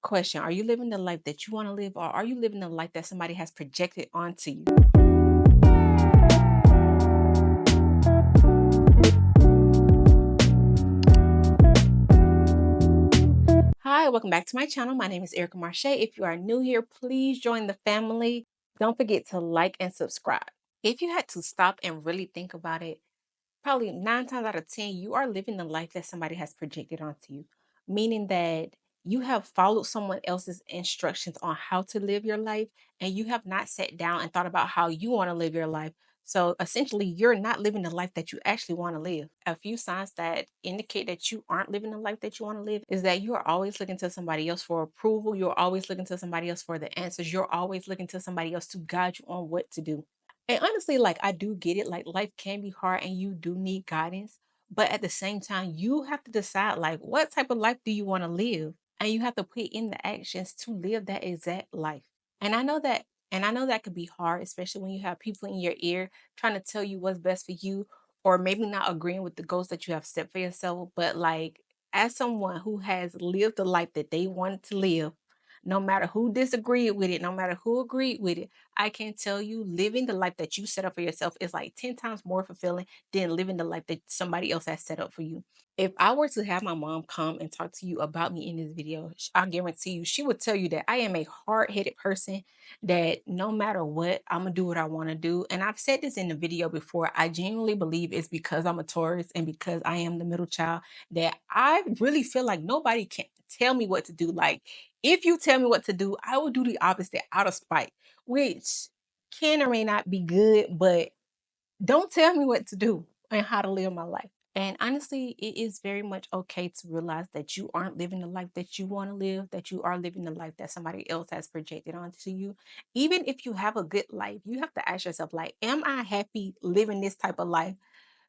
Question: are you living the life that you want to live, or are you living the life that somebody has projected onto you? Hi, welcome back to my channel. My name is Erica Marche. If you are new here, please join the family. Don't forget to like and subscribe. If you had to stop and really think about it, probably 9 times out of 10, you are living the life that somebody has projected onto you, meaning that you have followed someone else's instructions on how to live your life, and you have not sat down and thought about how you want to live your life. So essentially, you're not living the life that you actually want to live. A few signs that indicate that you aren't living the life that you want to live is that you are always looking to somebody else for approval. You're always looking to somebody else for the answers. You're always looking to somebody else to guide you on what to do. And honestly, like I do get it. Like life can be hard and you do need guidance. But at the same time, you have to decide like what type of life do you want to live? And you have to put in the actions to live that exact life. And I know that, and I know that could be hard, especially when you have people in your ear trying to tell you what's best for you, or maybe not agreeing with the goals that you have set for yourself. But like as someone who has lived the life that they wanted to live, no matter who disagreed with it, no matter who agreed with it, I can tell you living the life that you set up for yourself is like 10 times more fulfilling than living the life that somebody else has set up for you. If I were to have my mom come and talk to you about me in this video, I guarantee you, she would tell you that I am a hard headed person, that no matter what, I'm going to do what I want to do. And I've said this in the video before. I genuinely believe it's because I'm a Taurus and because I am the middle child that I really feel like nobody can tell me what to do. Like, if you tell me what to do, I will do the opposite out of spite, which can or may not be good, but don't tell me what to do and how to live my life. And honestly, it is very much okay to realize that you aren't living the life that you want to live, that you are living the life that somebody else has projected onto you. Even if you have a good life, you have to ask yourself, like, am I happy living this type of life?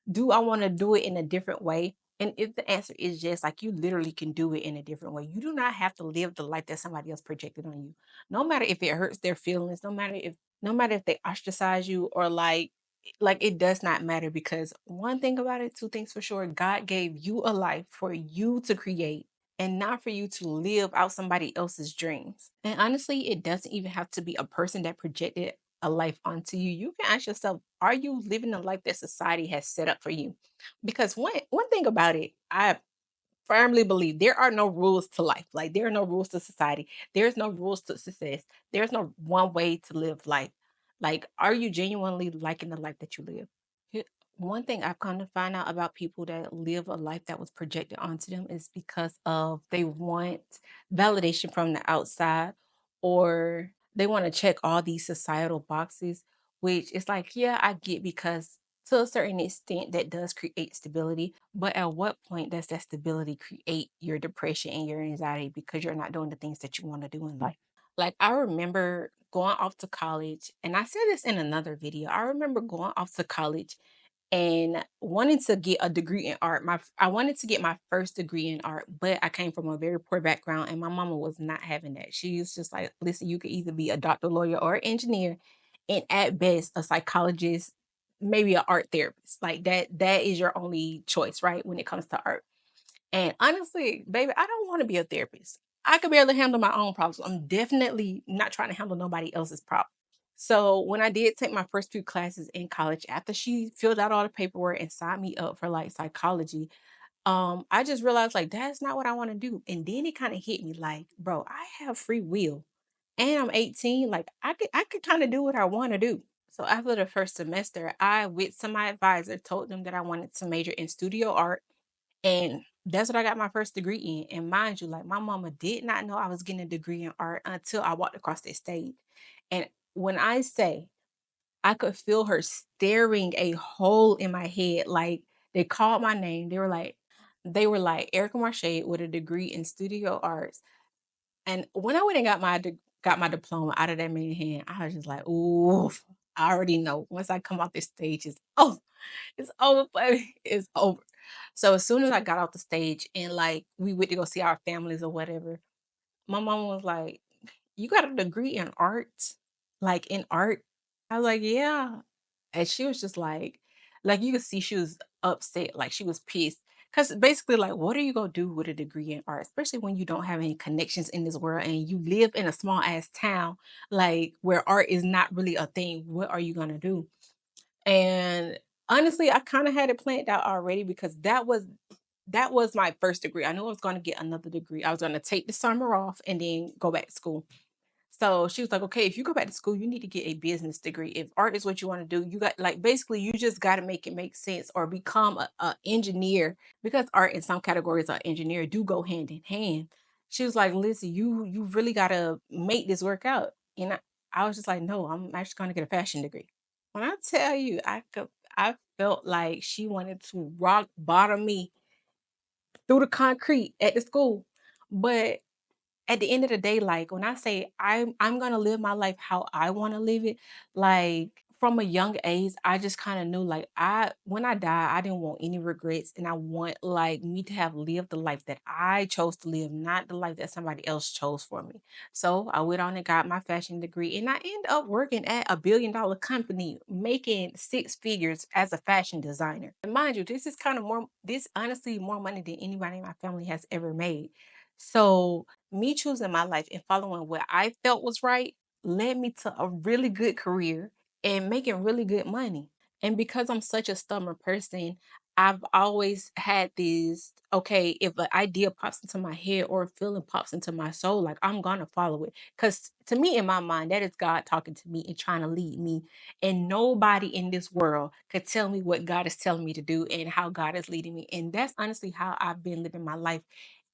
Do I want to do it in a different way? And if the answer is yes, like you literally can do it in a different way. You do not have to live the life that somebody else projected on you. No matter if it hurts their feelings, no matter if they ostracize you, or like it does not matter, because one thing about it, two things for sure, God gave you a life for you to create and not for you to live out somebody else's dreams. And honestly, it doesn't even have to be a person that projected a life onto you. You can ask yourself, are you living the life that society has set up for you? Because one thing about it, I firmly believe there are no rules to life. Like there are no rules to society. There's no rules to success. There's no one way to live life. Like, are you genuinely liking the life that you live? Here- One thing I've come to find out about people that live a life that was projected onto them is because of they want validation from the outside, or they want to check all these societal boxes, which is like, yeah, I get, because to a certain extent that does create stability, but at what point does that stability create your depression and your anxiety because you're not doing the things that you want to do in life? Like, I remember going off to college, and I said this in another video. I remember going off to college and wanting to get a degree in art. I wanted to get my first degree in art, but I came from a very poor background, and my mama was not having that. She was just like, "Listen, you could either be a doctor, lawyer, or engineer, and at best, a psychologist, maybe an art therapist. Like that. That is your only choice, right? When it comes to art." And honestly, baby, I don't want to be a therapist. I could barely handle my own problems. I'm definitely not trying to handle nobody else's problem. So when I did take my first few classes in college, after she filled out all the paperwork and signed me up for like psychology, I just realized like that's not what I want to do. And then it kind of hit me like, bro, I have free will and I'm 18. Like I could kind of do what I want to do. So after the first semester, I with some my advisor told them that I wanted to major in studio art, and that's what I got my first degree in. And mind you, like my mama did not know I was getting a degree in art until I walked across the stage. And when I say I could feel her staring a hole in my head, like they called my name. They were like Erica Marche with a degree in studio arts. And when I went and got my diploma out of that man's hand, I was just like, ooh, I already know. Once I come off this stage, it's over, baby. It's over. So as soon as I got off the stage and like we went to go see our families or whatever, my mom was like, "You got a degree in art? Like in art?" I was like, "Yeah." And she was just like you could see she was upset, like she was pissed. Because basically, like, what are you gonna do with a degree in art, especially when you don't have any connections in this world and you live in a small ass town, like where art is not really a thing? What are you gonna do? And honestly, I kind of had it planned out already because that was my first degree. I knew I was going to get another degree. I was going to take the summer off and then go back to school. So she was like, okay, if you go back to school, you need to get a business degree. If art is what you want to do, you got like basically you just got to make it make sense or become a engineer because art in some categories of engineer do go hand in hand. She was like, listen, you really got to make this work out. And I was just like, no, I'm actually going to get a fashion degree. When I tell you, I felt like she wanted to rock bottom me through the concrete at the school. But at the end of the day, like when I say I'm gonna live my life how I want to live it, like from a young age, I just kind of knew like I when I die, I didn't want any regrets and I want like me to have lived the life that I chose to live, not the life that somebody else chose for me. So I went on and got my fashion degree and I ended up working at a $1 billion company making six figures as a fashion designer. And mind you, this is kind of more this honestly more money than anybody in my family has ever made. So me choosing my life and following what I felt was right led me to a really good career and making really good money. And because I'm such a stubborn person, I've always had this okay, if an idea pops into my head or a feeling pops into my soul, like I'm gonna follow it. Because to me, in my mind, that is God talking to me and trying to lead me. And nobody in this world could tell me what God is telling me to do and how God is leading me. And that's honestly how I've been living my life.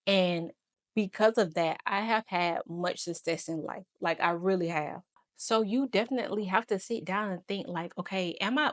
And because of that, I have had much success in life. Like I really have. So you definitely have to sit down and think like, okay, am I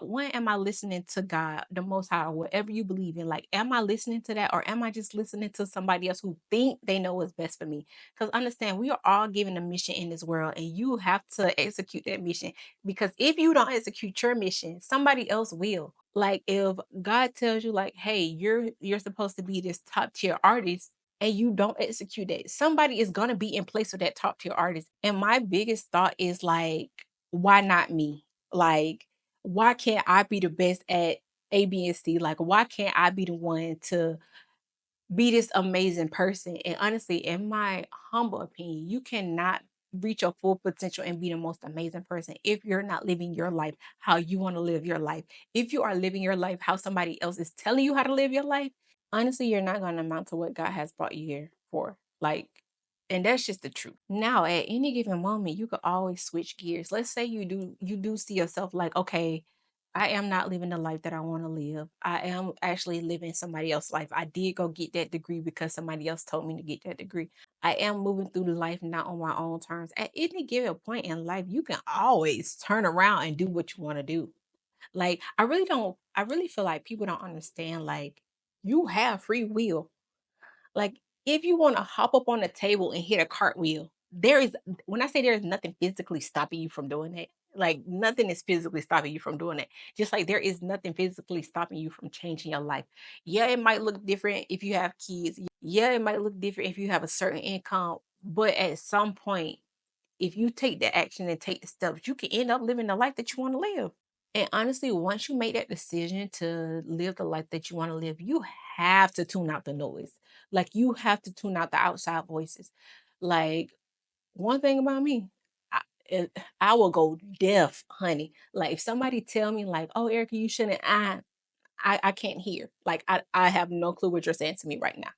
listening to God, the most high, or whatever you believe in? Like, am I listening to that or am I just listening to somebody else who think they know what's best for me? Because understand we are all given a mission in this world and you have to execute that mission. Because if you don't execute your mission, somebody else will. Like if God tells you like, hey, you're supposed to be this top tier artist and you don't execute that, somebody is going to be in place of that top tier artist. And my biggest thought is like, why not me? Like, why can't I be the best at A, B, and C? Like, why can't I be the one to be this amazing person? And honestly, in my humble opinion, you cannot reach your full potential and be the most amazing person if you're not living your life how you want to live your life. If you are living your life how somebody else is telling you how to live your life, honestly, you're not going to amount to what God has brought you here for. Like, and that's just the truth. Now, at any given moment, you could always switch gears. Let's say you do see yourself like, okay, I am not living the life that I want to live. I am actually living somebody else's life. I did go get that degree because somebody else told me to get that degree. I am moving through the life not on my own terms. At any given point in life, you can always turn around and do what you want to do. Like, I really feel like people don't understand, like, you have free will. Like, if you want to hop up on the table and hit a cartwheel, there is, when I say there is nothing physically stopping you from doing that, like, nothing is physically stopping you from doing that. Just like there is nothing physically stopping you from changing your life. Yeah, it might look different if you have kids. Yeah, it might look different if you have a certain income. But at some point, if you take the action and take the steps, you can end up living the life that you want to live. And honestly, once you make that decision to live the life that you want to live, you have to tune out the noise. Like you have to tune out the outside voices. Like one thing about me, I, I will go deaf, honey. Like if somebody tell me like, "Oh, Erica, you shouldn't," I can't hear. Like I have no clue what you're saying to me right now.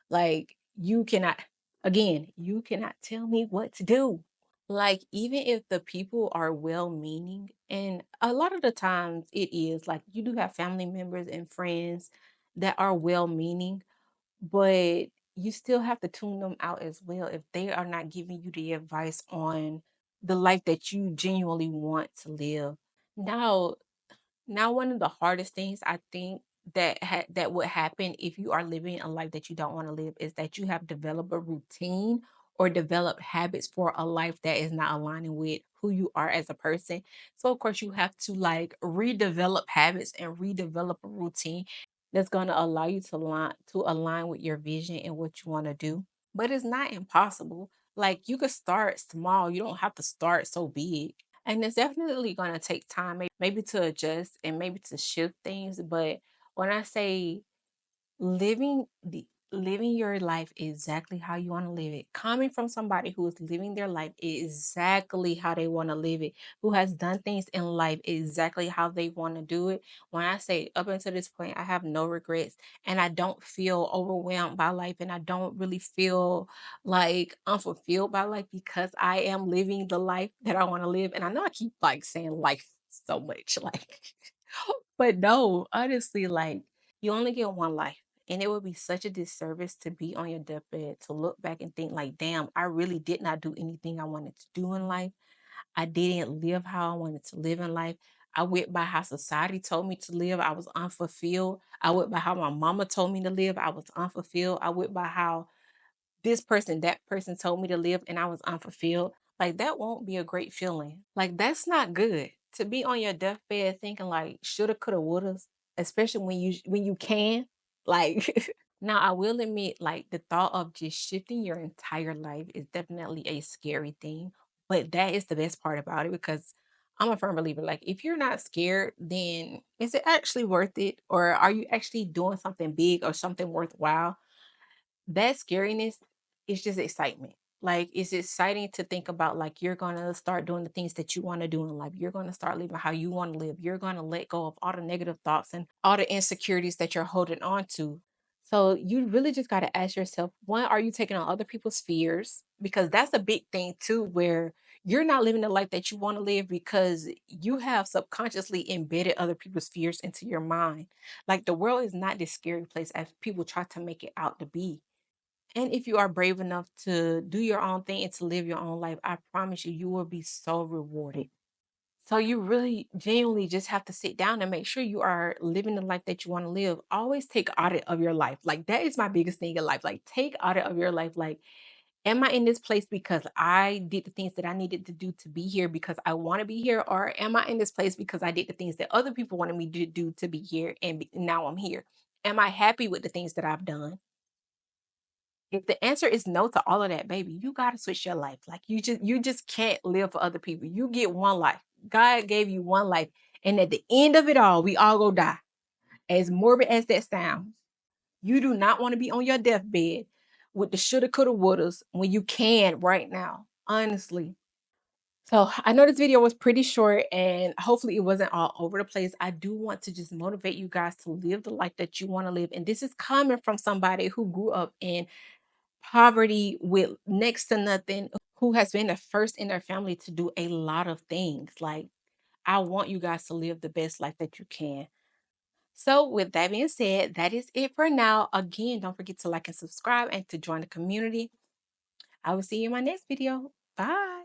Like you cannot, again, you cannot tell me what to do. Like, even if the people are well-meaning, and a lot of the times it is, like, you do have family members and friends that are well-meaning, but you still have to tune them out as well if they are not giving you the advice on the life that you genuinely want to live. Now, one of the hardest things I think that would happen if you are living a life that you don't want to live is that you have developed a routine or develop habits for a life that is not aligning with who you are as a person. So of course you have to like redevelop habits and redevelop a routine that's going to allow you to align with your vision and what you want to do. But it's not impossible. Like you could start small. You don't have to start so big. And it's definitely going to take time, maybe to adjust and maybe to shift things. But when I say living your life exactly how you want to live it, coming from somebody who is living their life exactly how they want to live it, who has done things in life exactly how they want to do it. When I say up until this point, I have no regrets, and I don't feel overwhelmed by life, and I don't really feel like unfulfilled by life because I am living the life that I want to live. And I know I keep like saying life so much, like, but no, honestly, like, you only get one life. And it would be such a disservice to be on your deathbed to look back and think, like, damn, I really did not do anything I wanted to do in life. I didn't live how I wanted to live in life. I went by how society told me to live. I was unfulfilled. I went by how my mama told me to live. I was unfulfilled. I went by how this person, that person told me to live, and I was unfulfilled. Like, that won't be a great feeling. Like, that's not good. To be on your deathbed thinking like shoulda, coulda, woulda, especially when you can. Like, now I will admit, like, the thought of just shifting your entire life is definitely a scary thing. But that is the best part about it because I'm a firm believer. Like, if you're not scared, then is it actually worth it? Or are you actually doing something big or something worthwhile? That scariness is just excitement. Like, it's exciting to think about, like, you're gonna start doing the things that you want to do in life. You're gonna start living how you want to live. You're gonna let go of all the negative thoughts and all the insecurities that you're holding on to. So you really just gotta ask yourself, one, are you taking on other people's fears? Because that's a big thing too, where you're not living the life that you want to live because you have subconsciously embedded other people's fears into your mind. Like, the world is not this scary place as people try to make it out to be. And if you are brave enough to do your own thing and to live your own life, I promise you, you will be so rewarded. So you really genuinely just have to sit down and make sure you are living the life that you want to live. Always take audit of your life. Like, that is my biggest thing in life. Like, take audit of your life. Like, am I in this place because I did the things that I needed to do to be here because I want to be here? Or am I in this place because I did the things that other people wanted me to do to be here and now I'm here? Am I happy with the things that I've done? If the answer is no to all of that, baby, you gotta switch your life. Like, you just can't live for other people. You get one life. God gave you one life. And at the end of it all, we all go die. As morbid as that sounds, you do not want to be on your deathbed with the shoulda, coulda, wouldas when you can right now. Honestly. So I know this video was pretty short and hopefully it wasn't all over the place. I do want to just motivate you guys to live the life that you want to live. And this is coming from somebody who grew up in poverty with next to nothing, who has been the first in their family to do a lot of things. Like, I want you guys to live the best life that you can. So, with that being said, that is it for now. Again, don't forget to like and subscribe and to join the community. I will see you in my next video. Bye.